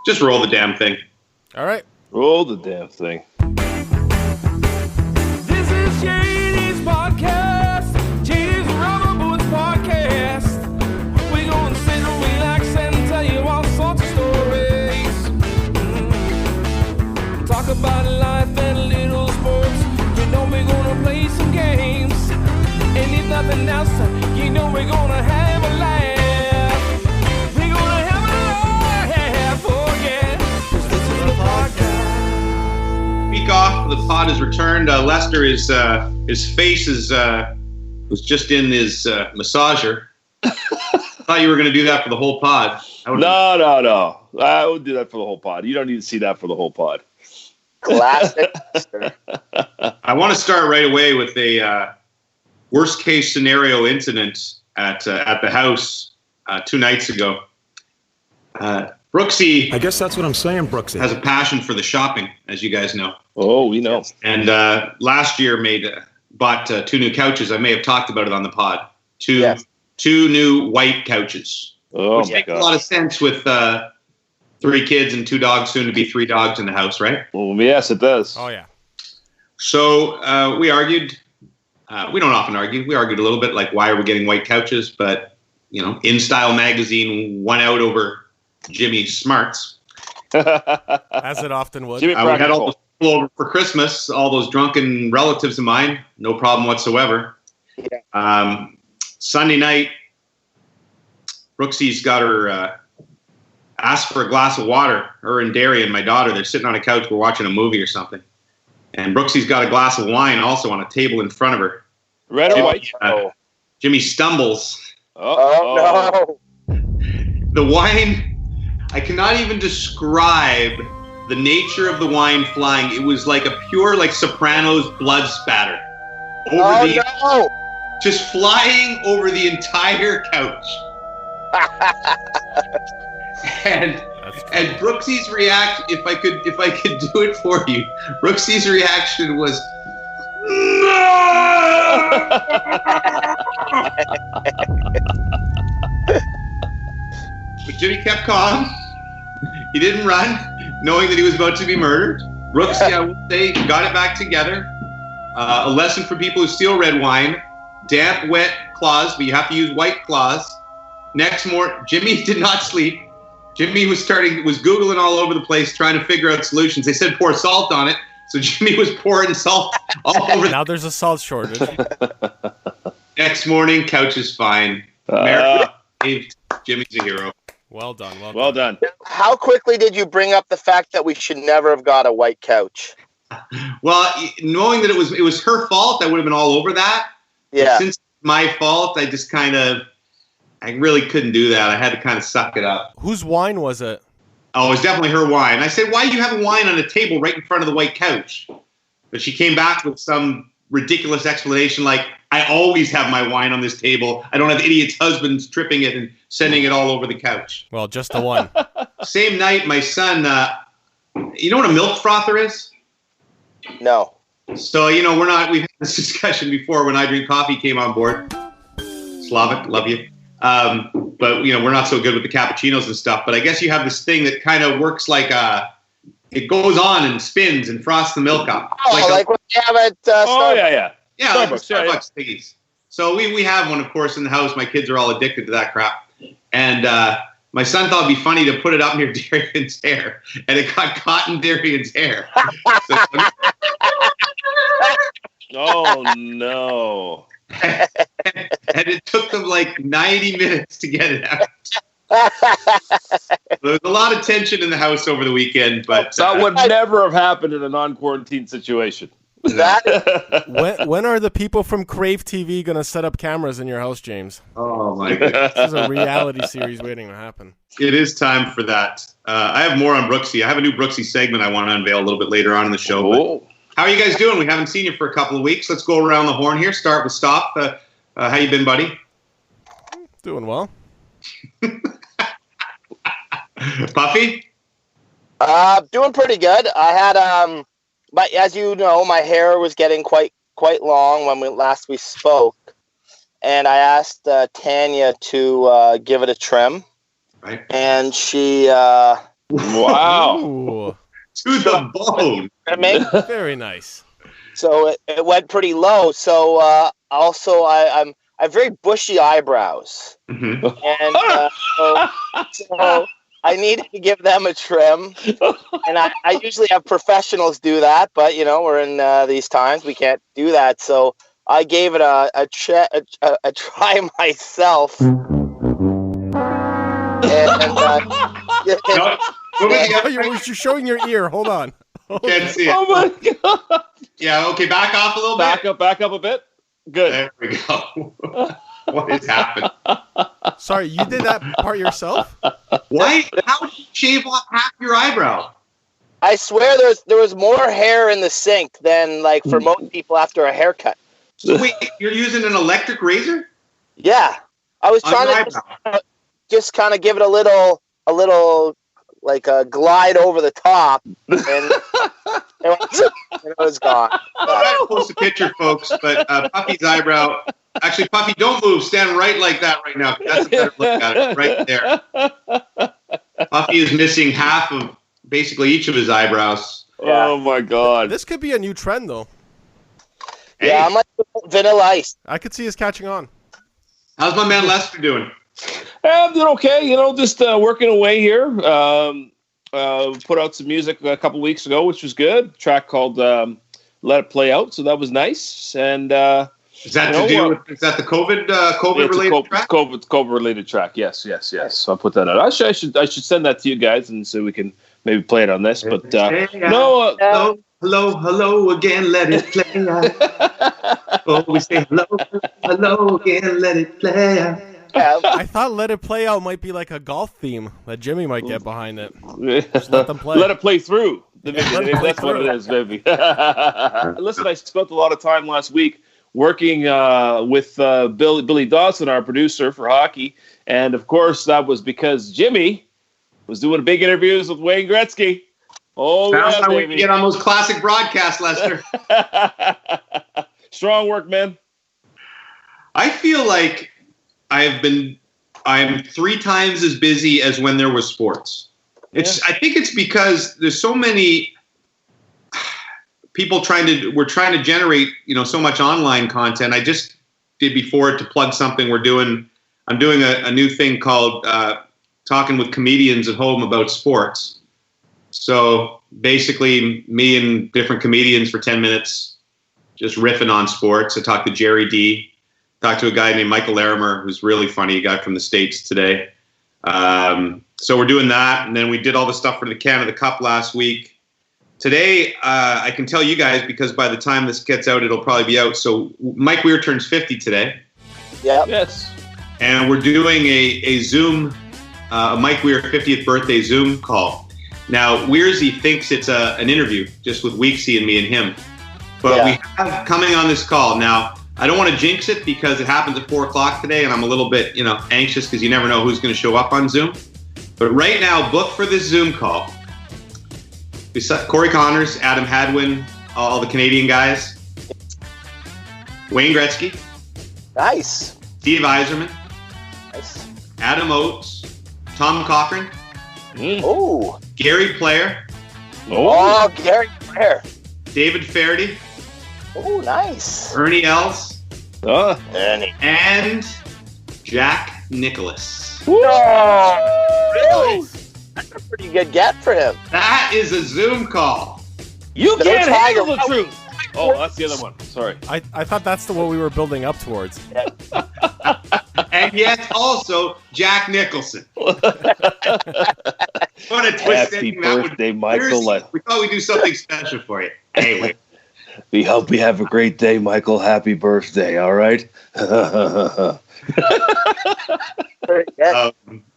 Just roll the damn thing. All right. Roll the damn thing. This is JD's podcast. JD's Rubber Boots podcast. We're going to sit and relax and tell you all sorts of stories. Talk about life and little sports. You know we're going to play some games. And if nothing else, you know we're going to have a laugh. We're going to have a laugh, oh yeah. 'Cause this is the podcast. Week off, the pod is returned. Lester is his face is was just in his massager. Thought you were going to do that for the whole pod. No. I would do that for the whole pod. You don't need to see that for the whole pod. Classic. I want to start right away with a worst case scenario incident at the house 2 nights ago. Brooksy, I guess that's what I'm saying, Brooksy. has a passion for the shopping, as you guys know. Oh, we know. And last year bought 2 new couches. I may have talked about it on the pod. Two new white couches. Oh, which my makes God. a lot of sense with 3 kids and 2 dogs, soon to be 3 dogs in the house, right? Well, yes, it does. Oh, yeah. So we argued. We don't often argue. We argued a little bit, like, why are we getting white couches? But, you know, In Style magazine won out over Jimmy's smarts. As it often would. Jimmy We had all Practical. those people over for Christmas, all those drunken relatives of mine. No problem whatsoever. Yeah. Sunday night, Brooksy's got her asked for a glass of water. Her and Darian, my daughter, they're sitting on a couch. We're watching a movie or something. And Brooksy's got a glass of wine also on a table in front of her. Red or white? Jimmy stumbles. Oh, no. The wine, I cannot even describe the nature of the wine flying. It was like a pure, like, Sopranos blood spatter. No. Just flying over the entire couch. And Brooksy's reaction, if I could do it for you, Brooksy's reaction was but Jimmy kept calm. He didn't run, knowing that he was about to be murdered. Brooksy, I would say, got it back together. A lesson for people who steal red wine: damp, wet claws, but you have to use white claws. Next morning, Jimmy did not sleep. Jimmy was Googling all over the place, trying to figure out solutions. They said pour salt on it, so Jimmy was pouring salt all over. Now there's a salt shortage. Next morning, couch is fine. Jimmy's a hero. Well done. Well done. How quickly did you bring up the fact that we should never have got a white couch? Well, knowing that it was her fault, I would have been all over that. Yeah. But since it's my fault, I really couldn't do that. I had to kind of suck it up. Whose wine was it? Oh, it was definitely her wine. I said, why do you have a wine on a table right in front of the white couch? But she came back with some ridiculous explanation like, I always have my wine on this table. I don't have idiots' husbands tripping it and sending it all over the couch. Well, just the one. Same night, my son, you know what a milk frother is? No. So, you know, we've had this discussion before when I Drink Coffee came on board. Slavic, love you. But, you know, we're not so good with the cappuccinos and stuff. But I guess you have this thing that kind of works like it goes on and spins and frosts the milk up. Oh, like what they have at Yeah. Yeah, like the Starbucks, yeah, Starbucks thingies. So we have one, of course, in the house. My kids are all addicted to that crap. And my son thought it'd be funny to put it up near Darian's hair. And it got caught in Darian's hair. Oh, no. And it took them like 90 minutes to get it out. There was a lot of tension in the house over the weekend, but That would never have happened in a non-quarantine situation. When are the people from Crave TV going to set up cameras in your house, James? oh my god, This is a reality series waiting to happen. it is time for that. I have more on Brooksy. I have a new Brooksy segment I want to unveil a little bit later on in the show. But how are you guys doing? We haven't seen you for a couple of weeks. Let's go around the horn here. Start with Stop. How you been, buddy? Doing well. Puffy? Doing pretty good. I had but as you know, my hair was getting quite long when we spoke, and I asked Tanya to give it a trim, Right. and she Wow. Ooh, To the bone. I mean, very nice. so it went pretty low. So also I have very bushy eyebrows, Mhm. and so I need to give them a trim. And I usually have professionals do that, but we're in these times we can't do that. So I gave it a try myself. No, what was the Oh, other you're showing your ear. Hold on. Can't see it. Oh my god. Yeah, okay, back off a little bit. Back up a bit. Good. There we go. What has happened? Sorry, you did that part yourself? Why? How did you shave off half your eyebrow? I swear there was more hair in the sink than like for most people after a haircut. So wait, you're using an electric razor? Yeah, I was On trying your to eyebrow? just kind of give it a little like a glide over the top, and it was gone. I'm trying to post a picture, folks, but Puffy's eyebrow. Actually, Puffy, don't move. Stand right like that right now. That's a better look at it, right there. Puffy is missing half of basically each of his eyebrows. Yeah. Oh my god. This could be a new trend, though. Yeah, I'm like Vanilla Ice. I could see us catching on. How's my man Lester doing? I'm doing okay. Just working away here. Put out some music a couple weeks ago, which was good. A track called "Let It Play Out," so that was nice. And Is that to do with, is that the COVID related track? COVID related track. Yes. So I'll put that out. Actually, I should send that to you guys, and so we can maybe play it on this. But hello again, let it play out. Oh, we say hello again, let it play out. Yeah, I thought "Let It Play Out" might be like a golf theme that Jimmy might get behind it. Just let them play. Let it play through. Maybe that's what through. it is, maybe. Listen, I spent a lot of time last week working with Billy Dawson, our producer for hockey. And, of course, that was because Jimmy was doing big interviews with Wayne Gretzky. Oh, That's yeah, how we baby. get on those classic broadcasts, Lester. Strong work, man. I feel like I'm 3 times as busy as when there was sports. I think it's because there's so many people we're trying to generate, so much online content. I just did before to plug something I'm doing a new thing called Talking with Comedians at Home about sports. So basically me and different comedians for 10 minutes, just riffing on sports. I talked to Jerry D, talked to a guy named Michael Larimer, who's really funny, a guy from the States today. So we're doing that. And then we did all the stuff for the Canada Cup last week. Today, I can tell you guys, because by the time this gets out, it'll probably be out. So Mike Weir turns 50 today. yeah. Yes. And we're doing a Zoom, a Mike Weir 50th birthday Zoom call. Now, Weirsy thinks it's an interview just with Weeksy and me and him. But we have coming on this call. Now, I don't want to jinx it because it happens at 4 o'clock today, and I'm a little bit, anxious because you never know who's going to show up on Zoom. But right now, book for this Zoom call. Corey Connors, Adam Hadwin, all the Canadian guys. Wayne Gretzky. Nice. Steve Yzerman. Nice. Adam Oates. Tom Cochran. Oh. Gary Player. Oh, Gary Player. David Faherty. Oh, nice. Ernie Els. Ernie. And Jack Nicholas. Oh, really? That's a pretty good get for him. That is a Zoom call. You No can't Tiger. handle the truth. Oh, that's the other one. Sorry. I thought that's the one we were building up towards. And yes, also Jack Nicholson. What a twist. Happy ending that would birthday, be. Michael. Seriously, we thought we'd do something special for you. Anyway. We hope you have a great day, Michael. Happy birthday, all right?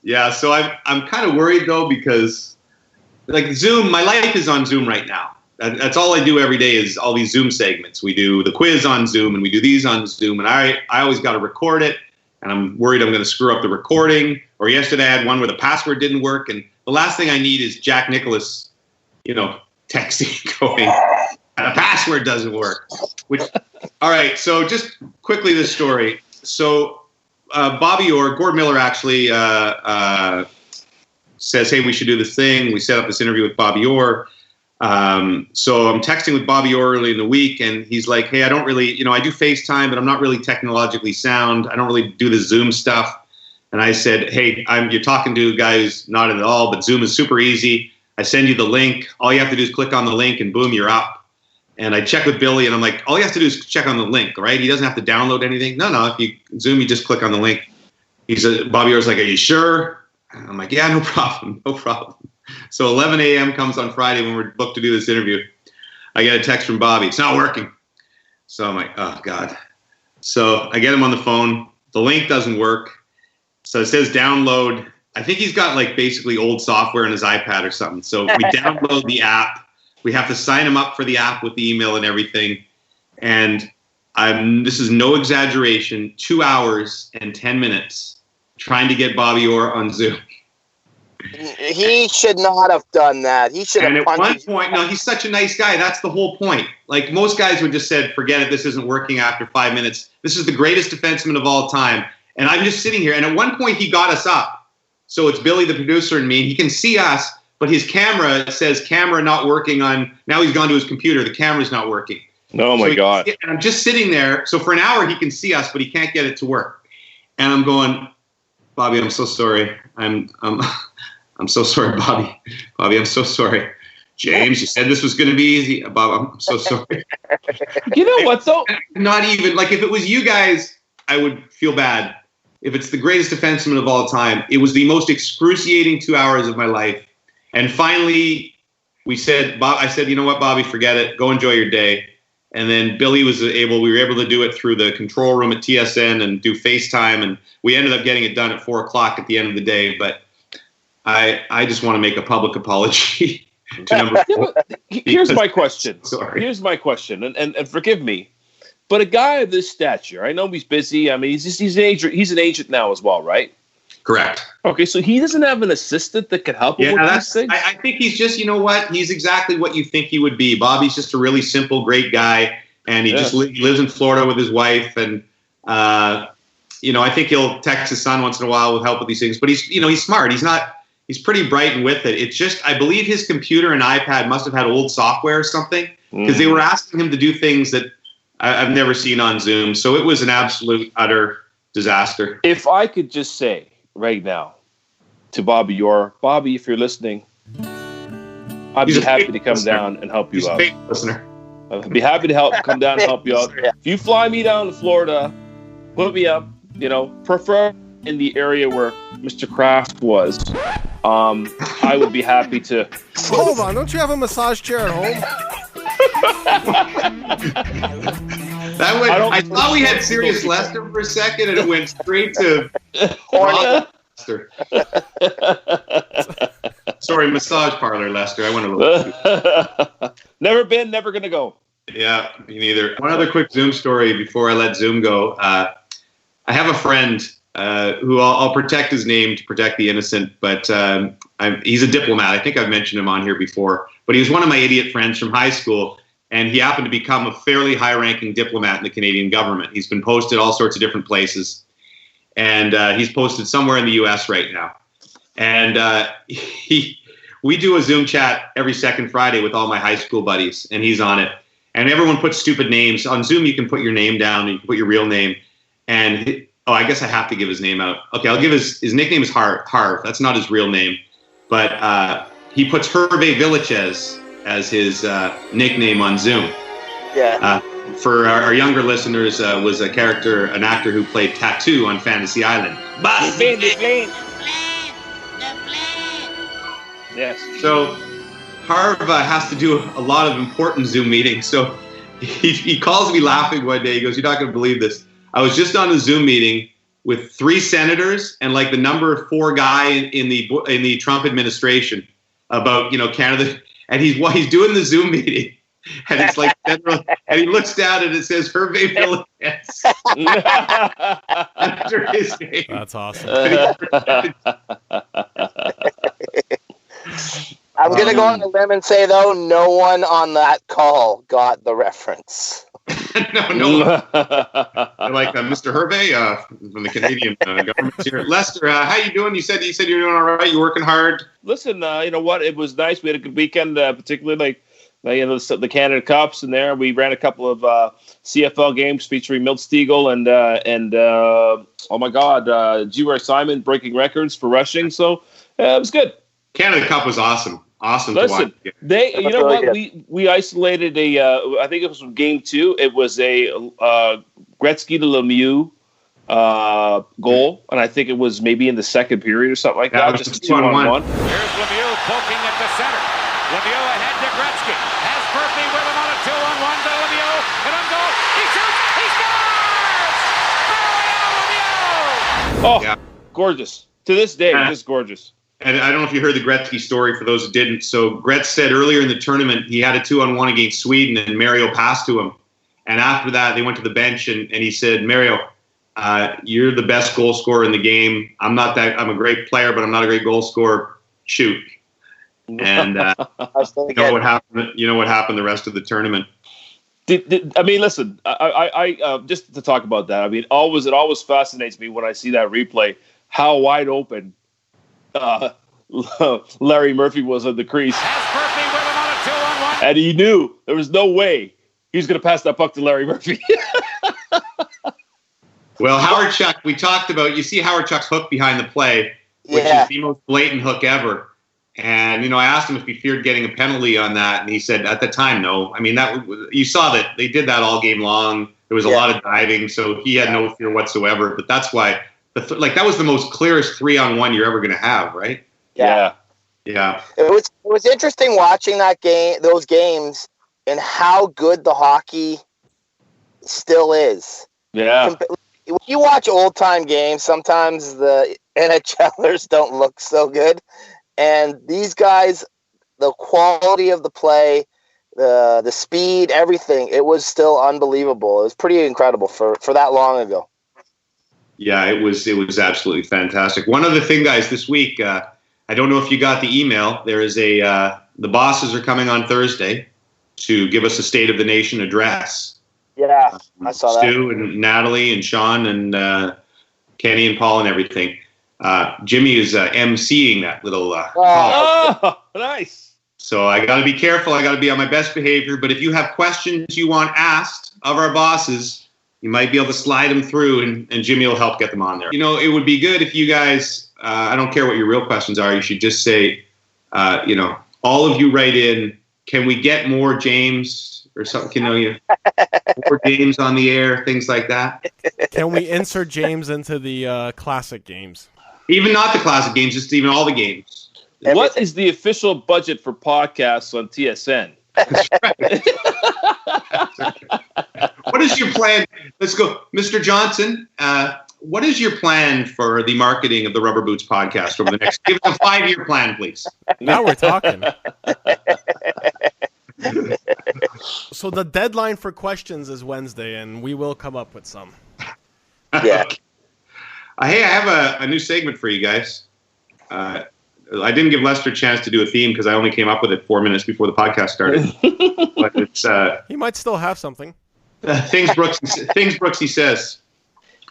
Yeah, so I'm kind of worried, though, because like Zoom, my life is on Zoom right now. That's all I do every day is all these Zoom segments. We do the quiz on Zoom, and we do these on Zoom, and I always got to record it, and I'm worried I'm going to screw up the recording. Or yesterday I had one where the password didn't work, and the last thing I need is Jack Nicholas, texting going, and the password doesn't work. All right, so just quickly this story. So Bobby Orr, Gord Miller actually says, hey, we should do this thing. We set up this interview with Bobby Orr. So I'm texting with Bobby Orr early in the week, and he's like, hey, I don't really, I do FaceTime, but I'm not really technologically sound. I don't really do the Zoom stuff. And I said, hey, you're talking to a guy who's not at all, but Zoom is super easy. I send you the link. All you have to do is click on the link, and boom, you're up. And I check with Billy, and I'm like, all you have to do is check on the link, right? He doesn't have to download anything. No, if you Zoom, you just click on the link. Bobby Orr's like, are you sure? And I'm like, yeah, no problem. So 11 a.m. comes on Friday when we're booked to do this interview. I get a text from Bobby. It's not working. So I'm like, oh, God. So I get him on the phone. The link doesn't work. So it says download. I think he's got like basically old software on his iPad or something. So we download the app. We have to sign him up for the app with the email and everything. And this is no exaggeration, 2 hours and 10 minutes trying to get Bobby Orr on Zoom. He should not have done that. He should have. And at one point, no, he's such a nice guy. That's the whole point. Like most guys would just said, forget it. This isn't working after 5 minutes. This is the greatest defenseman of all time. And I'm just sitting here. And at one point, he got us up. So it's Billy, the producer, and me. He can see us, but his camera says camera not working on. Now he's gone to his computer. The camera's not working. Oh, my God. And I'm just sitting there. So for an hour, he can see us, but he can't get it to work. And I'm going, Bobby, I'm so sorry. I'm so sorry, Bobby. Bobby, I'm so sorry. James, you said this was going to be easy. Bob, I'm so sorry. You know what, though? Not even, like, if it was you guys, I would feel bad. If it's the greatest defenseman of all time, it was the most excruciating 2 hours of my life. And finally, I said, you know what, Bobby, forget it. Go enjoy your day. And then Billy we were able to do it through the control room at TSN and do FaceTime. And we ended up getting it done at 4 o'clock at the end of the day. But I just want to make a public apology to number 4. Here's my question. Sorry. Here's my question. And forgive me. But a guy of this stature, I know he's busy. I mean, he's an agent now as well, right? Correct. Okay, so he doesn't have an assistant that can help him with these things? I think he's just, you know what? He's exactly what you think he would be. Bobby's just a really simple, great guy, and he just lives in Florida with his wife. And, I think he'll text his son once in a while with help with these things. But he's smart. He's pretty bright and with it. It's just, I believe his computer and iPad must have had old software or something, because they were asking him to do things that I've never seen on Zoom. So it was an absolute, utter disaster. If I could just say right now to Bobby Orr, Bobby, if you're listening, I'd be happy to come down and help you out. He's a fake listener. I'd be happy to come down and help you out. If you fly me down to Florida, put me up, prefer in the area where Mr. Kraft was, I would be happy to. Hold on, don't you have a massage chair at home? I thought we had Sirius Lester for a second, and it went straight to Lester. Sorry, massage parlor, Lester. I went a little. Never been, never gonna go. Yeah, me neither. One other quick Zoom story before I let Zoom go. I have a friend who I'll protect his name to protect the innocent, but he's a diplomat. I think I've mentioned him on here before, but he was one of my idiot friends from high school, and he happened to become a fairly high-ranking diplomat in the Canadian government. He's been posted all sorts of different places, and he's posted somewhere in the U.S. right now. And we do a Zoom chat every second Friday with all my high school buddies, and he's on it. And everyone puts stupid names. On Zoom, you can put your name down, and you can put your real name. And I guess I have to give his name out. Okay, I'll give his nickname is Harv. That's not his real name. But he puts Hervé Villachez as his nickname on Zoom. Yeah. For our younger listeners, was an actor who played Tattoo on Fantasy Island. Yes. So Harv has to do a lot of important Zoom meetings. So he calls me laughing one day. He goes, "You're not going to believe this. I was just on a Zoom meeting with 3 senators and like the number 4 guy in the Trump administration about Canada, and he's doing the Zoom meeting, and it's like federal, and he looks down and it says Hervé Villachez after his name. That's awesome. I'm going to go on a limb and say, though, no one on that call got the reference. No. Like Mr. Hervey from the Canadian government here. Lester, how you doing? You said you're doing all right. You're working hard. Listen, you know what? It was nice. We had a good weekend, particularly the Canada Cups in there. We ran a couple of CFL games featuring Milt Stegall and oh my God, G. Simon breaking records for rushing. So it was good. Canada Cup was awesome. Awesome. Listen, to watch. you know what? We isolated I think it was from game 2. It was a Gretzky to Lemieux goal, and I think it was maybe in the second period or something like that. Just 2-on-1. Here's Lemieux poking at the center. Lemieux ahead to Gretzky. Has Puffy with him on a 2-on-1 to Lemieux. And on goal. He shoots. He scores! Mario Lemieux! Oh, yeah. Gorgeous. To this day, just gorgeous. And I don't know if you heard the Gretzky story for those who didn't. So Gretz said earlier in the tournament he had a 2-on-1 against Sweden, and Mario passed to him. And after that, they went to the bench, and he said, Mario, you're the best goal scorer in the game. I'm a great player, but I'm not a great goal scorer. Shoot. And you know what happened? You know what happened the rest of the tournament. I mean, listen. I just to talk about that. I mean, it always fascinates me when I see that replay how wide open Larry Murphy was on the crease. Has Murphy with him on a 2-on-1. And he knew there was no way he was going to pass that puck to Larry Murphy. Well, Howard Chuck, we talked about, you see Howard Chuck's hook behind the play, which is the most blatant hook ever. And, I asked him if he feared getting a penalty on that. And he said at the time, no. I mean, you saw that they did that all game long. There was a lot of diving, so he had no fear whatsoever. But that's why, that was the most clearest 3-on-1 you're ever going to have, right? Yeah. It was interesting watching those games, and how good the hockey still is. Yeah. When you watch old-time games, sometimes the NHLers don't look so good. And these guys, the quality of the play, the speed, everything, it was still unbelievable. It was pretty incredible for that long ago. Yeah, it was absolutely fantastic. One other thing, guys, this week, I don't know if you got the email. There is the bosses are coming on Thursday to give us a State of the Nation address. Yeah, I saw that. Stu and Natalie and Sean and Kenny and Paul and everything. Jimmy is emceeing that little call. Oh, nice. So I got to be careful. I got to be on my best behavior. But if you have questions you want asked of our bosses, you might be able to slide them through, and Jimmy will help get them on there. It would be good if you guys, I don't care what your real questions are, you should just say, all of you write in, can we get more James or something? More James on the air, things like that. Can we insert James into the classic games? Even not the classic games, just even all the games. What is the official budget for podcasts on TSN? That's right. What is your plan? Let's go. Mr. Johnson, what is your plan for the marketing of the Rubber Boots podcast over the next, give us a 5-year plan, please. Now we're talking. So the deadline for questions is Wednesday, and we will come up with some. Yeah. Hey, I have a new segment for you guys. I didn't give Lester a chance to do a theme because I only came up with it 4 minutes before the podcast started. But it's he might still have something. Things Brooksy says.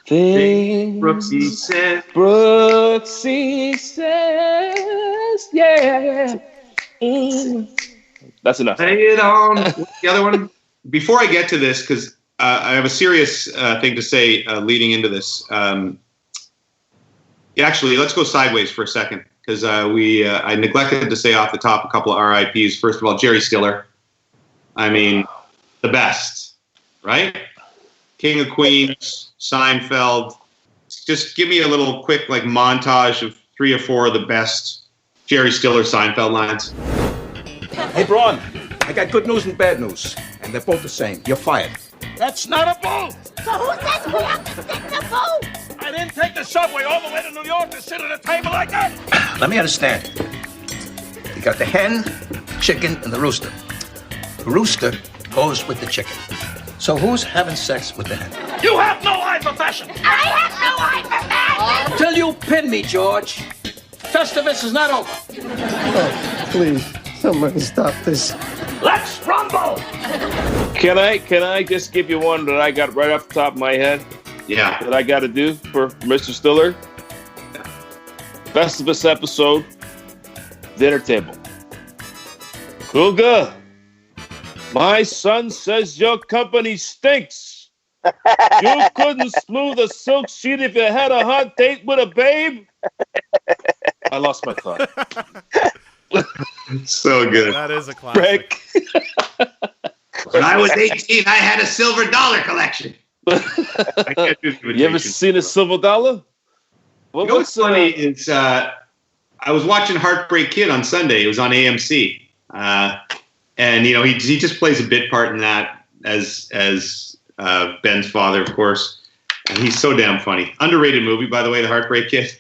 Things Brooksy says. Brooksy says. Yeah. That's enough. Lay it on. What's the other one? Before I get to this, because I have a serious thing to say leading into this. Actually, let's go sideways for a second, because I neglected to say off the top a couple of RIPs. First of all, Jerry Stiller. I mean, the best, right? King of Queens, Seinfeld. Just give me a little quick montage of 3 or 4 of the best Jerry Stiller Seinfeld lines. Hey, Braun, I got good news and bad news, and they're both the same. You're fired. That's not a bull. So who says we have to stick the boat? I didn't take the subway all the way to New York to sit at a table like that. Let me understand. You got the hen, chicken, and the rooster. The rooster goes with the chicken. So who's having sex with the hen? You have no eye for fashion. I have no eye for fashion. Till you pin me, George. Festivus is not over. Oh, please, somebody stop this. Let's rumble. Can I just give you one that I got right off the top of my head? Yeah. That I got to do for Mr. Stiller? Festivus episode, dinner table. Kuga, my son says your company stinks. You couldn't smooth a silk sheet if you had a hot date with a babe? I lost my thought. So good. That is a classic. When I was 18, I had a silver dollar collection. I can't do the You ever seen a silver dollar? You know what's funny is I was watching Heartbreak Kid on Sunday. It was on AMC. And, you know, he just plays a bit part in that as Ben's father, of course. And he's so damn funny. Underrated movie, by the way, The Heartbreak Kid.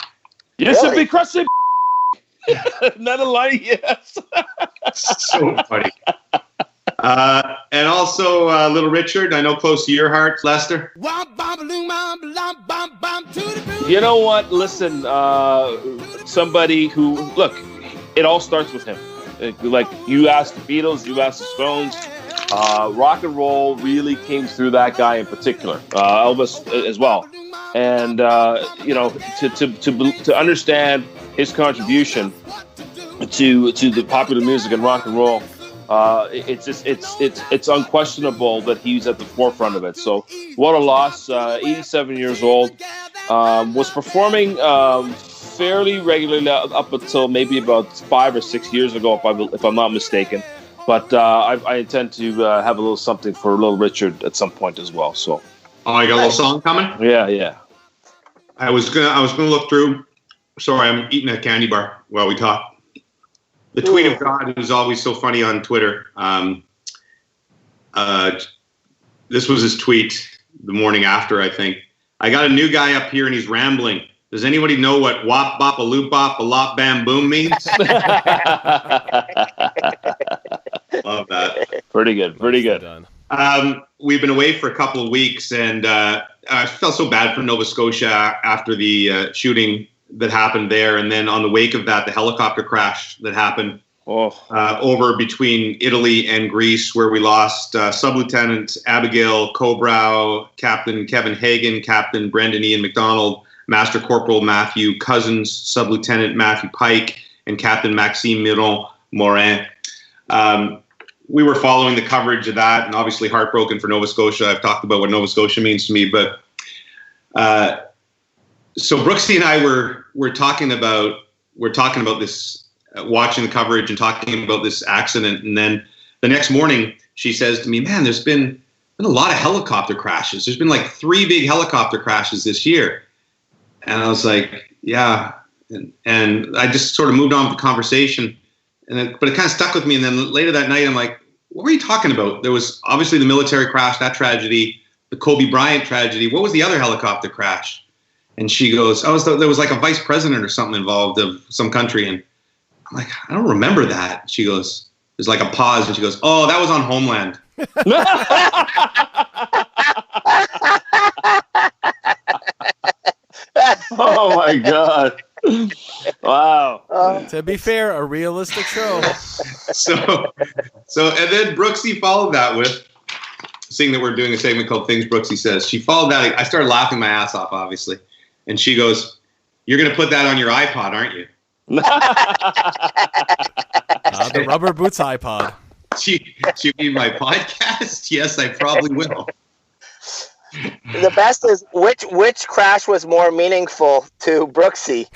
You should be crushing. Not a lie, yes. So funny. And also Little Richard, I know close to your heart, Lester. You know what? Listen, somebody who, look, it all starts with him. Like, you asked the Beatles, you asked the Stones. Rock and roll really came through that guy in particular. Elvis as well. And, you know, to understand his contribution to the popular music and rock and roll, it's unquestionable that he's at the forefront of it. So what a loss. 87 years old, was performing fairly regularly up until maybe about 5 or 6 years ago, if I'm not mistaken. But I intend to have a little something for Little Richard at some point as well. So, you got a little song coming? Yeah. I was gonna look through. Sorry, I'm eating a candy bar while we talk. The tweet of God is always so funny on Twitter. This was his tweet the morning after, I think. I got a new guy up here and he's rambling. Does anybody know what wop bop a loop bop a lop bam boom means? Love that. Pretty good. We've been away for a couple of weeks, and I felt so bad for Nova Scotia after the shooting that happened there, and then on the wake of that, the helicopter crash that happened over between Italy and Greece, where we lost Sub-Lieutenant Abigail Kobrow, Captain Kevin Hagen, Captain Brendan Ian McDonald, Master Corporal Matthew Cousins, Sub-Lieutenant Matthew Pike, and Captain Maxime Morin. We were following the coverage of that, and obviously heartbroken for Nova Scotia. I've talked about what Nova Scotia means to me, but so Brooksy and I were talking about this, watching the coverage and talking about this accident, and then the next morning she says to me, "Man, there's been a lot of helicopter crashes. There's been like 3 big helicopter crashes this year." And I was like, "Yeah," and I just sort of moved on with the conversation, but it kind of stuck with me. And then later that night, I'm like, "What were you talking about?" There was obviously the military crash, that tragedy, the Kobe Bryant tragedy. What was the other helicopter crash? And she goes, there was like a vice president or something involved of some country. And I'm like, "I don't remember that." She goes, there's like a pause, and she goes, "Oh, that was on Homeland." Oh my God. Wow. To be fair, a realistic show. So and then Brooksy followed that with, seeing that we're doing a segment called Things Brooksy Says, she followed that. I started laughing my ass off, obviously. And she goes, "You're going to put that on your iPod, aren't you?" The Rubber Boots iPod. She mean my podcast? Yes, I probably will. The best is which crash was more meaningful to Brooksy?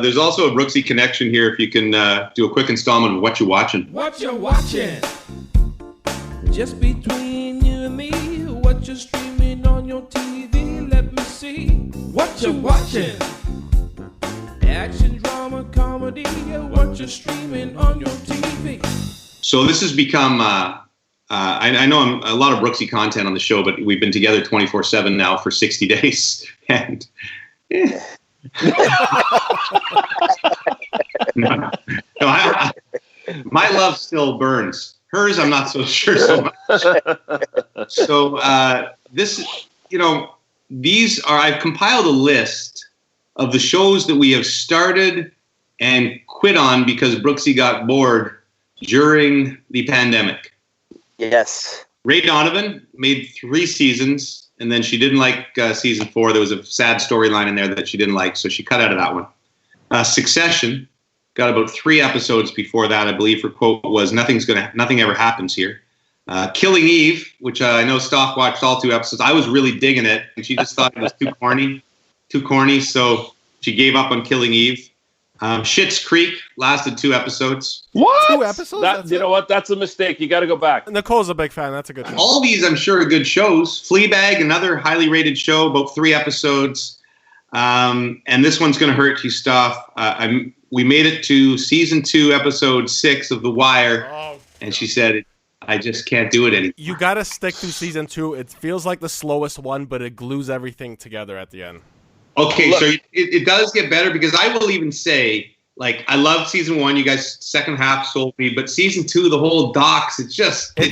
There's also a Brooksy connection here. If you can do a quick installment of What You Watching. What you watching? Just between you and me. What you streaming on your TV? Let me see. What you watching? Action, drama, comedy. What you streaming on your TV? So this has become. I know I'm a lot of Brooksy content on the show, but we've been together 24/7 now for 60 days, and no, my love still burns. Hers, I'm not so sure so much. So this, I've compiled a list of the shows that we have started and quit on because Brooksy got bored during the pandemic. Yes. Ray Donovan made 3 seasons, and then she didn't like season 4. There was a sad storyline in there that she didn't like, so she cut out of that one. Succession got about 3 episodes before that. I believe her quote was, nothing ever happens here. Killing Eve, which I know Stoff watched all 2 episodes. I was really digging it, and she just thought it was too corny, so she gave up on Killing Eve. Schitt's Creek lasted 2 episodes. What? 2 episodes? You know what? That's a mistake. You got to go back. Nicole's a big fan. That's a good show. All these, I'm sure, are good shows. Fleabag, another highly rated show, about 3 episodes. And this one's going to hurt you, Stoff. We made it to season 2, episode 6 of The Wire, and she said, I just can't do it anymore. You got to stick through season 2. It feels like the slowest one, but it glues everything together at the end. Okay, so it does get better, because I will even say, like, I loved season 1. You guys, second half sold me, but season 2, the whole docs, it's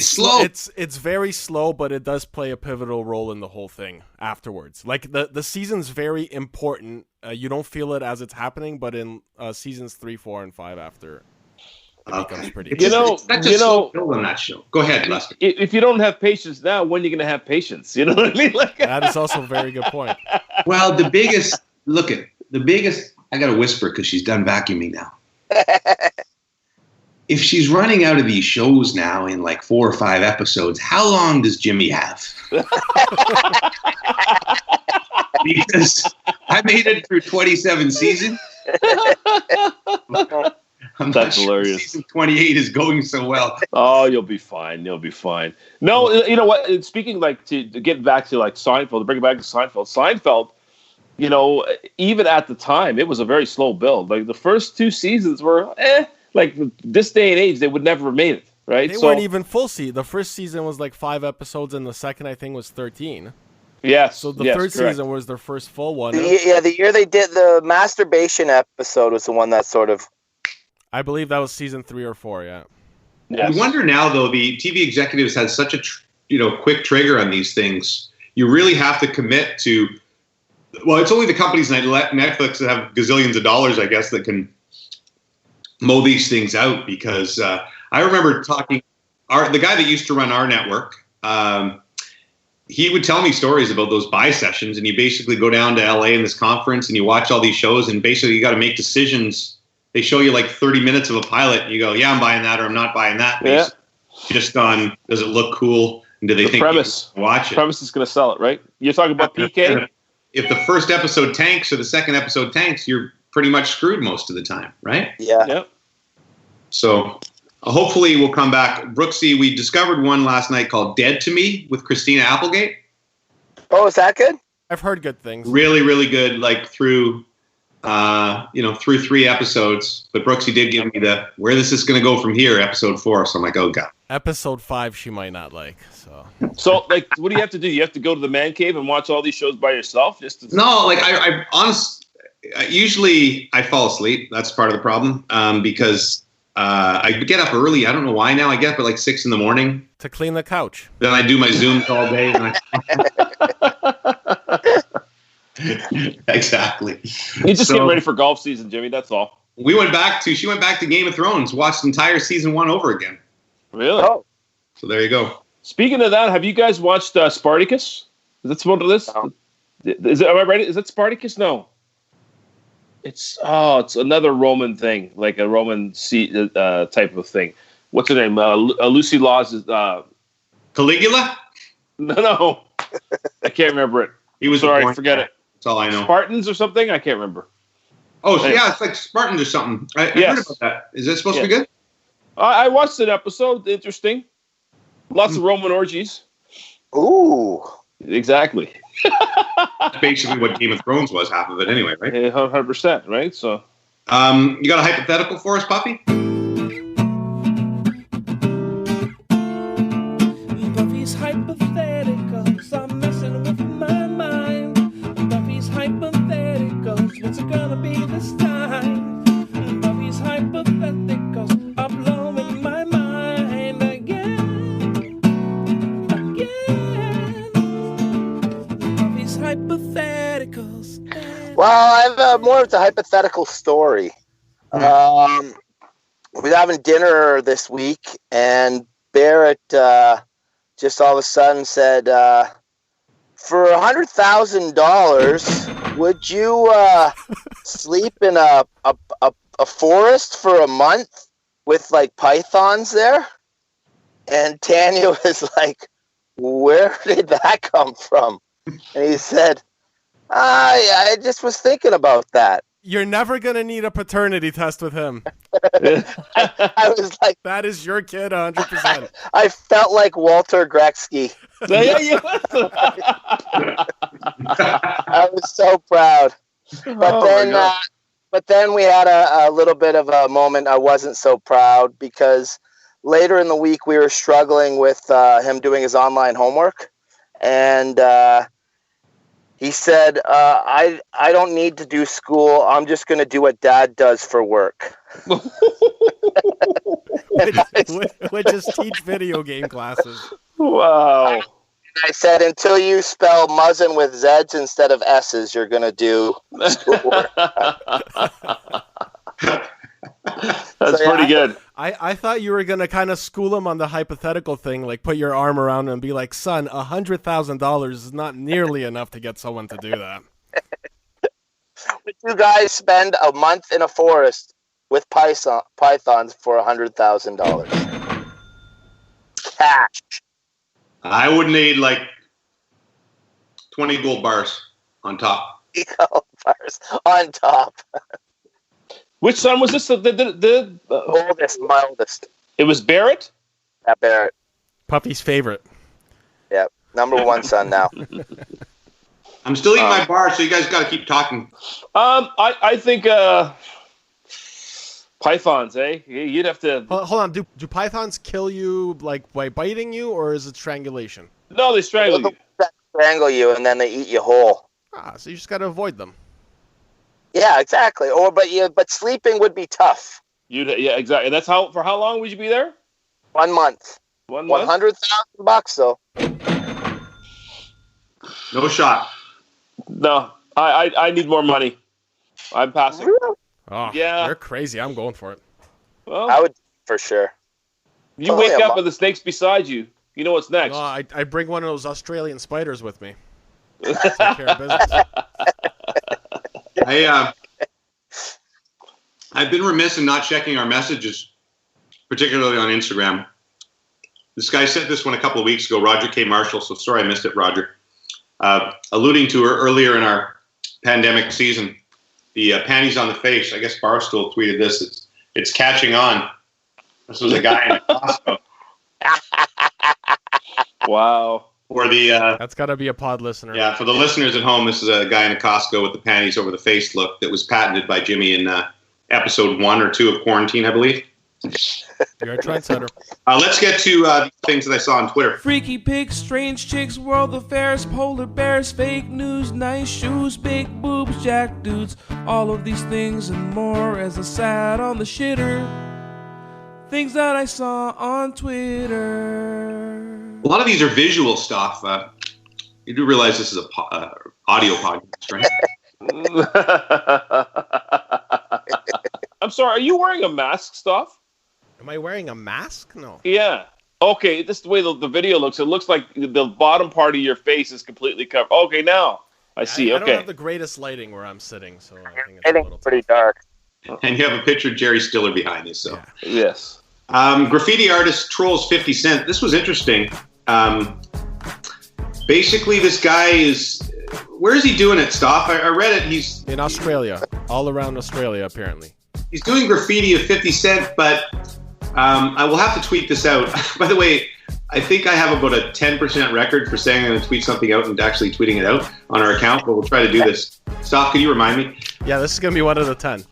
slow. It's very slow, but it does play a pivotal role in the whole thing afterwards. Like the season's very important. You don't feel it as it's happening, but in seasons 3, 4, and 5 after, it becomes pretty. It's such a slow build on that show. Go ahead, Lester. If you don't have patience now, when are you going to have patience? You know what I mean? Like, that is also a very good point. Well, the biggest, I got to whisper because she's done vacuuming now. If she's running out of these shows now in like 4 or 5 episodes, how long does Jimmy have? Because I made it through 27 seasons. That's hilarious. Season 28 is going so well. Oh, you'll be fine. You'll be fine. No, you know what? Speaking to get back to like Seinfeld, to bring it back to Seinfeld, you know, even at the time, it was a very slow build. Like the first 2 seasons were, like this day and age, they would never have made it, right? They weren't even full season. The first season was like 5 episodes, and the second, I think, was 13. Yes. So the third season was their first full one. The year they did the masturbation episode was the one that sort of. I believe that was season 3 or 4. Yeah. Yes. I wonder now, though, the TV executives had such a quick trigger on these things. You really have to commit to. Well, it's only the companies like Netflix that have gazillions of dollars, I guess, that can mow these things out. Because I remember talking, the guy that used to run our network, he would tell me stories about those buy sessions, and you basically go down to LA in this conference and you watch all these shows, and basically you got to make decisions. They show you like 30 minutes of a pilot, and you go, yeah, I'm buying that, or I'm not buying that. Yeah. Just on, does it look cool? And do they think premise, you can watch it? The premise is going to sell it, right? You're talking about PK? If the first episode tanks or the second episode tanks, you're pretty much screwed most of the time, right? Yeah. Yep. So hopefully we'll come back. Brooksy, we discovered one last night called Dead to Me with Christina Applegate. Oh, is that good? I've heard good things. Really, really good, like through 3 episodes. But Brooksy did give me the, where this is going to go from here, episode 4. So I'm like, oh, God. Episode 5 she might not like. So like, what do you have to do? You have to go to the man cave and watch all these shows by yourself? No, like usually I fall asleep. That's part of the problem because I get up early. I don't know why now. I get up at like 6 a.m. to clean the couch. Then I do my Zooms all day. Exactly. You just get ready for golf season, Jimmy. That's all. She went back to Game of Thrones, watched the entire season 1 over again. Really? Oh. So there you go. Speaking of that, have you guys watched Spartacus? Is that one of this? No. Am I right? Is that Spartacus? No. It's another Roman thing, like a Roman type of thing. What's her name? Lucy Law's Caligula? No. I can't remember it. He was sorry, forget it. That's all I know. Spartans or something? I can't remember. Oh, so yeah, it's like Spartans or something. I heard about that. Is that supposed to be good? I watched an episode. Interesting. Lots of Roman orgies. Ooh. Exactly. That's basically what Game of Thrones was, half of it anyway, right? 100%, right? So, you got a hypothetical for us, Puffy? Puffy's hypotheticals are messing with my mind. Puffy's hypotheticals, what's it gonna be this time? Puffy's hypotheticals are blowing my mind again. Puffy's hypotheticals. Well, I have more of a hypothetical story. We're having dinner this week, and Barrett just all of a sudden said, for $100,000, would you sleep in a forest for a month with like pythons there? And Tanya was like, where did that come from? And he said, I just was thinking about that. You're never going to need a paternity test with him. I was like, that is your kid 100%. I felt like Walter Gretzky. I was so proud. But then we had a little bit of a moment I wasn't so proud because later in the week we were struggling with him doing his online homework. And he said, I don't need to do school. I'm just going to do what Dad does for work. which is teach video game classes. Wow. I said, until you spell muzzin with Z's instead of S's, you're going to do schoolwork. That's pretty good. I thought you were going to kind of school him on the hypothetical thing, like put your arm around him and be like, son, $100,000 is not nearly enough to get someone to do that. Would you guys spend a month in a forest with pythons for $100,000? Cash. I would need like 20 gold bars on top. Gold bars on top. Which son was this? The oldest, my oldest. It was Barrett? Yeah, Barrett. Puffy's favorite. Yep, number one son now. I'm still eating my bar, so you guys got to keep talking. I think pythons, eh? You'd have to... Hold on, do pythons kill you like by biting you, or is it strangulation? No, they strangle you. They strangle you, and then they eat you whole. So you just got to avoid them. Yeah, exactly. But sleeping would be tough. Yeah, exactly. And that's for how long would you be there? 1 month. 1 month? $100,000 though. No shot. No, I need more money. I'm passing. Really? Oh, yeah. You're crazy. I'm going for it. Well, I would for sure. You wake up with the snakes beside you. You know what's next. No, I bring one of those Australian spiders with me. Take care of business. I've been remiss in not checking our messages, particularly on Instagram. This guy sent this one a couple of weeks ago, Roger K. Marshall, so sorry I missed it, Roger. Alluding to her earlier in our pandemic season, the panties on the face. I guess Barstool tweeted this. It's catching on. This was a guy in Costco. Wow. For the that's got to be a pod listener. Yeah, for the listeners at home, this is a guy in a Costco with the panties over the face look that was patented by Jimmy in episode 1 or 2 of Quarantine, I believe. You're a trendsetter. Let's get to things that I saw on Twitter. Freaky pics, strange chicks, world affairs, polar bears, fake news, nice shoes, big boobs, jack dudes. All of these things and more as I sat on the shitter. Things that I saw on Twitter. A lot of these are visual stuff. You do realize this is a audio podcast, right? I'm sorry, are you wearing a mask, Stuff? Am I wearing a mask? No. Yeah. Okay, this is the way the video looks. It looks like the bottom part of your face is completely covered. Okay, now I see. I okay. don't have the greatest lighting where I'm sitting, so I think it's a little pretty dark. And you have a picture of Jerry Stiller behind you, so. Yeah. Yes. Graffiti artist trolls 50 Cent. This was interesting. Basically, this guy is... Where is he doing it, Stoff? I read it. He's... In Australia. All around Australia, apparently. He's doing graffiti of 50 Cent, but I will have to tweet this out. By the way, I think I have about a 10% record for saying I'm going to tweet something out and actually tweeting it out on our account, but we'll try to do this. Stoff, can you remind me? Yeah, this is going to be 1 of the 10.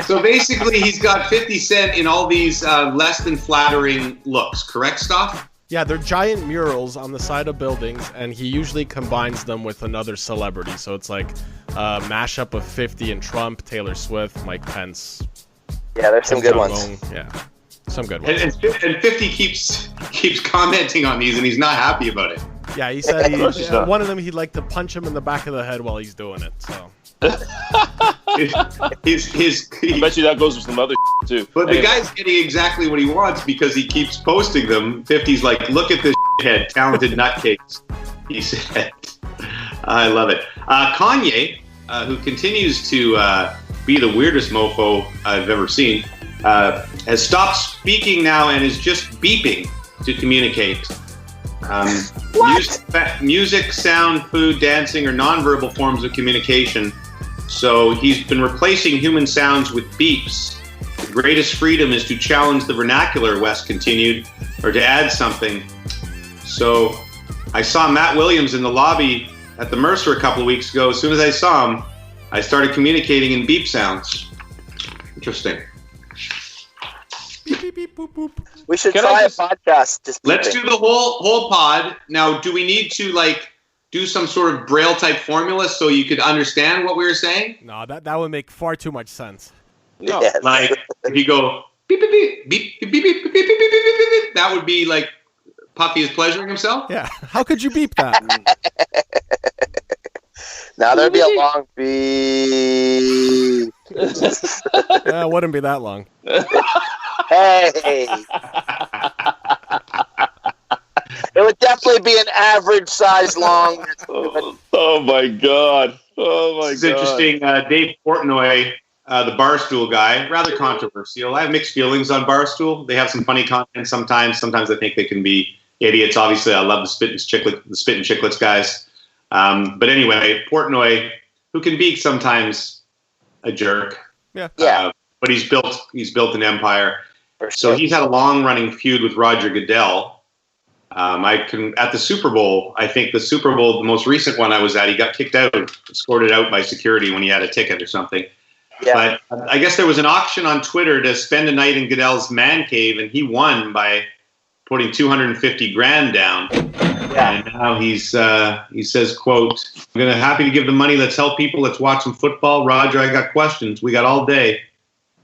So basically, he's got 50 Cent in all these less than flattering looks. Correct, Stoff? Yeah, they're giant murals on the side of buildings, and he usually combines them with another celebrity. So it's like a mashup of 50 and Trump, Taylor Swift, Mike Pence. Yeah, there's some good ones. Yeah, some good ones. And 50 keeps commenting on these, and he's not happy about it. Yeah, he said one of them he'd like to punch him in the back of the head while he's doing it. So. I bet you that goes with some other too. But Anyway. the guy's getting exactly what he wants because he keeps posting them. 50's like, look at this head, talented nutcase, he said. I love it. Kanye, who continues to be the weirdest mofo I've ever seen, has stopped speaking now and is just beeping to communicate. Music, sound, food, dancing, or nonverbal forms of communication. So he's been replacing human sounds with beeps. The greatest freedom is to challenge the vernacular, West continued, or to add something. So I saw Matt Williams in the lobby at the Mercer a couple of weeks ago. As soon as I saw him, I started communicating in beep sounds. Interesting. Beep, beep, beep, boop, boop. We should try a podcast. Let's do the whole pod. Now, do we need to do some sort of Braille type formula so you could understand what we were saying? No, that would make far too much sense. No. Yes. Like if you go beep beep beep beep beep beep beep beep beep beep beep beep, that would be like Puffy is pleasuring himself. Yeah. How could you beep that? Now there'd be a long beep. Yeah, it wouldn't be that long. Hey. It would definitely be an average size long. Oh my God. Oh my It's God. interesting. Dave Portnoy, the Barstool guy, rather controversial. I have mixed feelings on Barstool. They have some funny content sometimes. Sometimes I think they can be idiots. Obviously, I love the Spit and Chicklets guys. But anyway, Portnoy, who can be sometimes a jerk. Yeah. But he's built an empire. For So sure. he's had a long-running feud with Roger Goodell. At the Super Bowl, I think the Super Bowl, the most recent one I was at, he got kicked out, escorted out by security when he had a ticket or something. Yeah. But I guess there was an auction on Twitter to spend a night in Goodell's man cave, and he won by putting $250,000 down. Yeah. And now he says, quote, "I'm gonna happy to give the money. Let's help people. Let's watch some football. Roger, I got questions. We got all day.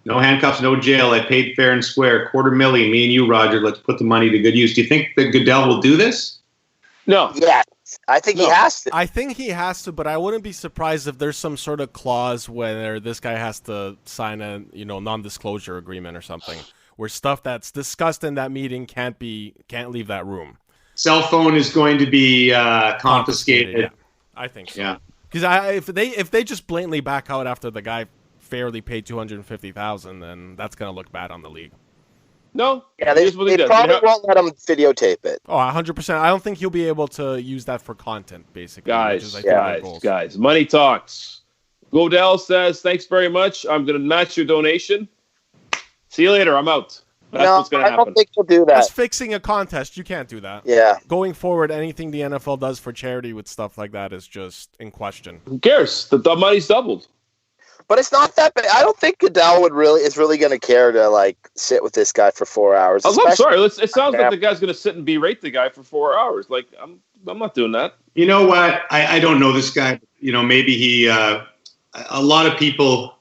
No handcuffs, no jail. I paid fair and square. $250,000, me and you, Roger. Let's put the money to good use." Do you think that Goodell will do this? No. Yeah. I think he has to. I think he has to, but I wouldn't be surprised if there's some sort of clause where this guy has to sign a non-disclosure agreement or something, where stuff that's discussed in that meeting can't leave that room. Cell phone is going to be confiscated. Yeah, I think so. Yeah. Because if they just blatantly back out after the guy fairly paid $250,000, then that's gonna look bad on the league. No. Yeah, they Here's what he does. probably won't let him videotape it. Oh, 100%. I don't think he'll be able to use that for content, basically. which is, I think, their goals. Guys. Money talks. Godell says, "Thanks very much. I'm going to match your donation. See you later. I'm out." That's what's going to I happen. don't think he'll do that. That's fixing a contest. You can't do that. Yeah. Going forward, anything the NFL does for charity with stuff like that is just in question. Who cares? The money's doubled. But it's not that bad. I don't think Goodell is really going to care to sit with this guy for 4 hours. I'm sorry. It sounds Yeah. like the guy's going to sit and berate the guy for 4 hours. Like I'm not doing that. You know what? I don't know this guy. Maybe he. A lot of people,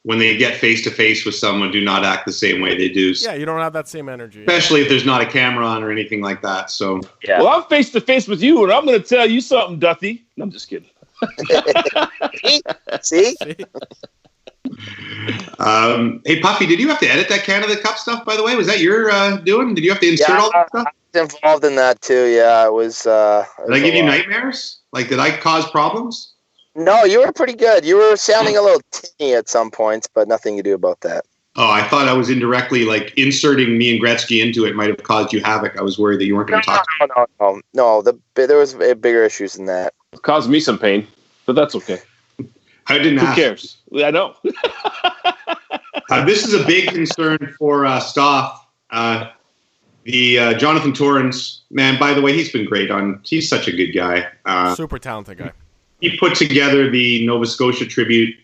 when they get face to face with someone, do not act the same way they do. Yeah, you don't have that same energy. Especially if there's not a camera on or anything like that. So Yeah. Well, I'm face to face with you, and I'm going to tell you something, Duthie. No, I'm just kidding. See? Hey, Puffy, did you have to edit that Canada Cup stuff, by the way? Was that your doing? Did you have to insert all that stuff? I was involved in that too. Yeah, it was. Did I give you nightmares? Did I cause problems? No, you were pretty good. You were sounding a little tinny at some points, but nothing to do about that. Oh, I thought I was indirectly inserting me and Gretzky into it might have caused you havoc. I was worried that you weren't going to talk. No. There was bigger issues than that. It caused me some pain, but that's okay. I didn't Who ask. cares? I know. This is a big concern for Stoff. The Jonathan Torrens, man, by the way, he's been great he's such a good guy. Super talented guy. He put together the Nova Scotia tribute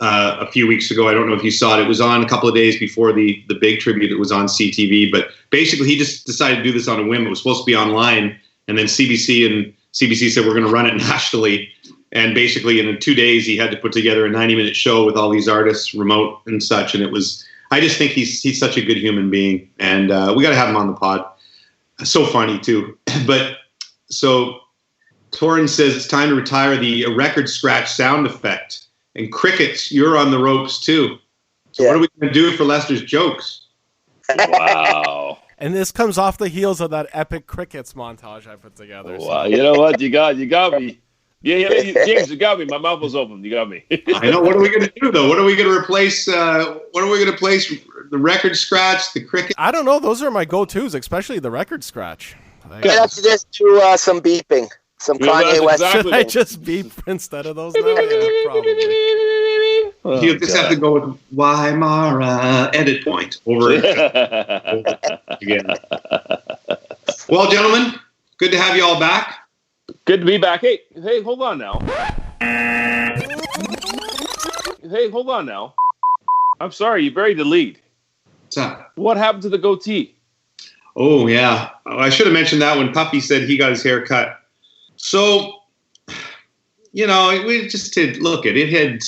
a few weeks ago. I don't know if you saw it. It was on a couple of days before the big tribute that was on CTV. But basically, he just decided to do this on a whim. It was supposed to be online. And then CBC said, we're going to run it nationally. And basically, in 2 days, he had to put together a 90-minute show with all these artists, remote and such. And I just think he's such a good human being. And we got to have him on the pod. So funny, too. But so Torrens says it's time to retire the record scratch sound effect. And crickets, you're on the ropes, too. So what are we going to do for Lester's jokes? Wow. And this comes off the heels of that epic crickets montage I put together. Wow. You know what? You got me. James, you got me. My mouth was open. You got me. I know. What are we going to do, though? What are we going to replace? What are we going to place? The record scratch, the cricket? I don't know. Those are my go-tos, especially the record scratch. Let's just do some beeping. Some Kanye West. Should I just beep instead of those now? Yeah, probably. You just have to go with Weimar edit point over again. Well, gentlemen, good to have you all back. Good to be back. Hey, hold on now. I'm sorry, you buried the lead. What's up? What happened to the goatee? Oh, yeah. I should have mentioned that when Puffy said he got his hair cut. So, we just did look at it.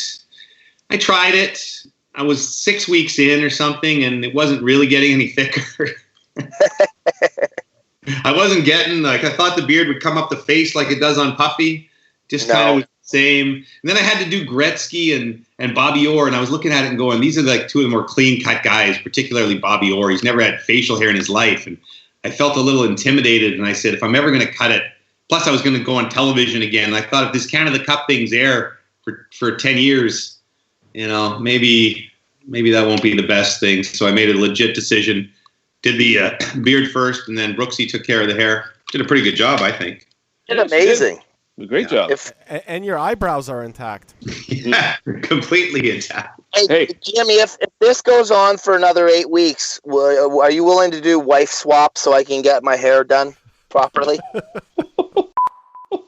I tried it. I was 6 weeks in or something, and it wasn't really getting any thicker. I wasn't getting, I thought the beard would come up the face like it does on Puffy. Just kind of was the same. And then I had to do Gretzky and Bobby Orr, and I was looking at it and going, these are two of the more clean-cut guys, particularly Bobby Orr. He's never had facial hair in his life, and I felt a little intimidated, and I said, if I'm ever going to cut it, plus I was going to go on television again. I thought if this Canada Cup thing's air for 10 years, maybe that won't be the best thing. So I made a legit decision. Did the beard first, and then Brooksy took care of the hair. Did a pretty good job, I think. Did amazing. Great job. And your eyebrows are intact. Yeah, completely intact. Hey, Jimmy, if this goes on for another 8 weeks, are you willing to do wife swap so I can get my hair done properly?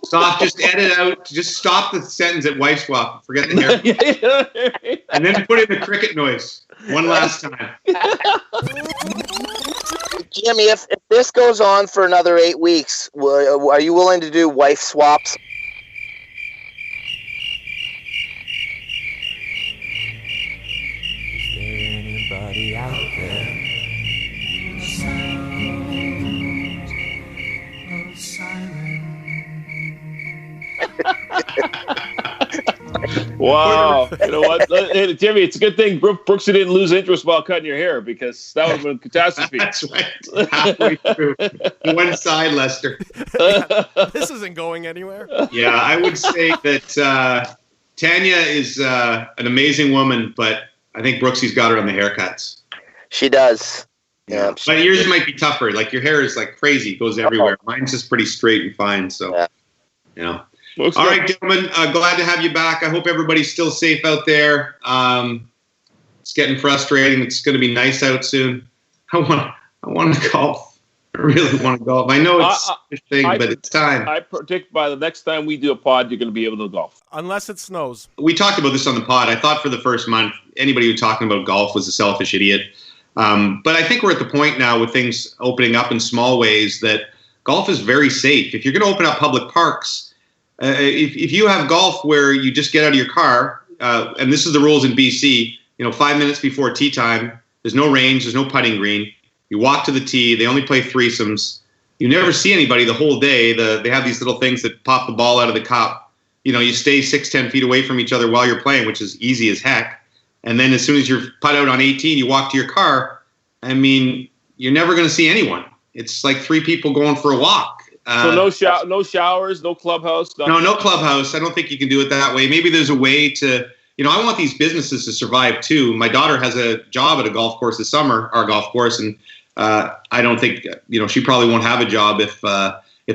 Stop, just edit out. Just stop the sentence at wife swap. Forget the hair. And then put in the cricket noise one last time. Jimmy, if this goes on for another 8 weeks, are you willing to do wife swaps? Is there anybody out there? Wow. You know what? Hey, Jimmy, it's a good thing Brooksy didn't lose interest while cutting your hair, because that would have been a catastrophe. That's right. Halfway through. One side, Lester. This isn't going anywhere. Yeah, I would say that Tanya is an amazing woman, but I think Brooksy's got her on the haircuts. She does. Yeah. But yours might be tougher. Your hair is crazy. It goes everywhere. Mine's just pretty straight and fine. So, All right, gentlemen, glad to have you back. I hope everybody's still safe out there. It's getting frustrating. It's going to be nice out soon. I want to golf. I really want to golf. I know it's a thing, but it's time. I predict by the next time we do a pod, you're going to be able to golf. Unless it snows. We talked about this on the pod. I thought for the first month, anybody who was talking about golf was a selfish idiot. But I think we're at the point now with things opening up in small ways that golf is very safe. If you're going to open up public parks, if you have golf where you just get out of your car, and this is the rules in BC, 5 minutes before tee time, there's no range, there's no putting green. You walk to the tee. They only play threesomes. You never see anybody the whole day. They have these little things that pop the ball out of the cup. You stay 6-10 feet away from each other while you're playing, which is easy as heck. And then as soon as you're put out on 18, you walk to your car. I mean, you're never going to see anyone. It's like three people going for a walk. So no showers, no clubhouse? No clubhouse. I don't think you can do it that way. Maybe there's a way to, I want these businesses to survive too. My daughter has a job at a golf course this summer, our golf course, and I don't think, she probably won't have a job if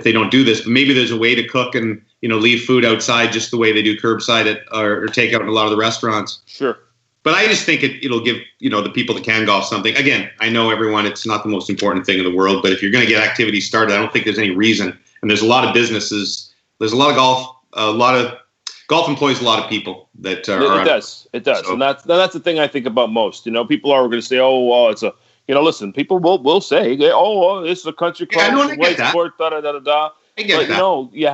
they don't do this. But maybe there's a way to cook and, leave food outside just the way they do curbside or take out in a lot of the restaurants. Sure. But I just think it'll give, the people that can golf something. Again, I know everyone, it's not the most important thing in the world, but if you're going to get activities started, I don't think there's any reason. And there's a lot of businesses, there's a lot of golf employs a lot of people that are. It does. So, and that's the thing I think about most. People are going to say, oh, well, it's a, listen, people will say, oh, this is a country club, white sport, da-da-da-da-da. I get that. You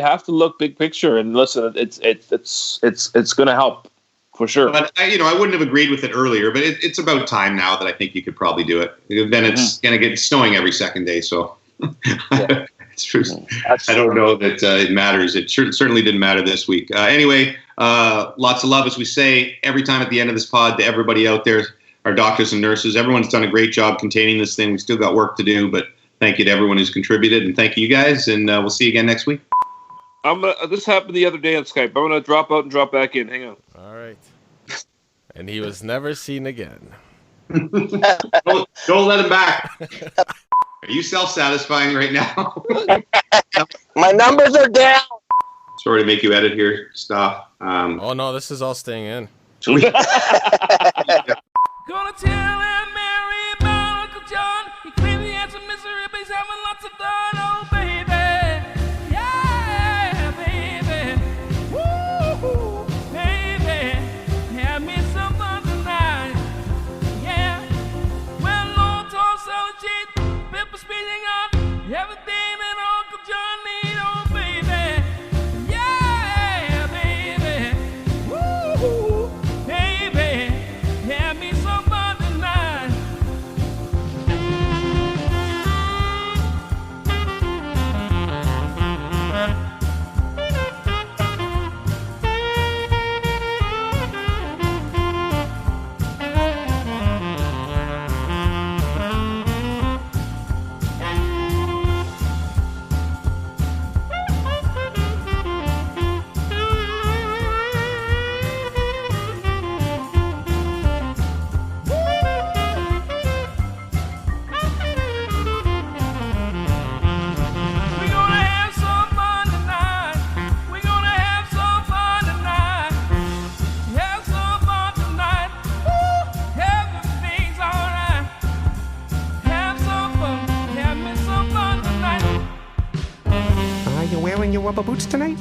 have to look big picture and listen, it's going to help. For sure. But I wouldn't have agreed with it earlier, but it's about time now that I think you could probably do it. Then it's going to get snowing every second day. So It's true. I don't know that it matters. It certainly didn't matter this week. Anyway, lots of love, as we say every time at the end of this pod, to everybody out there, our doctors and nurses. Everyone's done a great job containing this thing. We still got work to do, but thank you to everyone who's contributed, and thank you guys, and we'll see you again next week. This happened the other day on Skype. I'm going to drop out and drop back in. Hang on. All right. And he was never seen again. Don't let him back. Are you self-satisfying right now? My numbers are down. Sorry to make you edit here. Stop. Oh, no, this is all staying in. Gonna tell Aunt Mary about Uncle John. He claims he had some misery, but he's having lots of fun. Oh, baby. Yeah, baby. Woo, baby. Have me some fun tonight. Yeah. Well, Lord, tall, solid cheap, pepper speeding on everything that Uncle John need. Oh, baby. Yeah, baby. Woo, baby. Have me some fun tonight. We're gonna have some fun tonight. We're gonna have some fun tonight. Have some fun tonight. Woo, everything's alright. Have some fun. Have me some fun tonight. Are you wearing your rubber boots tonight?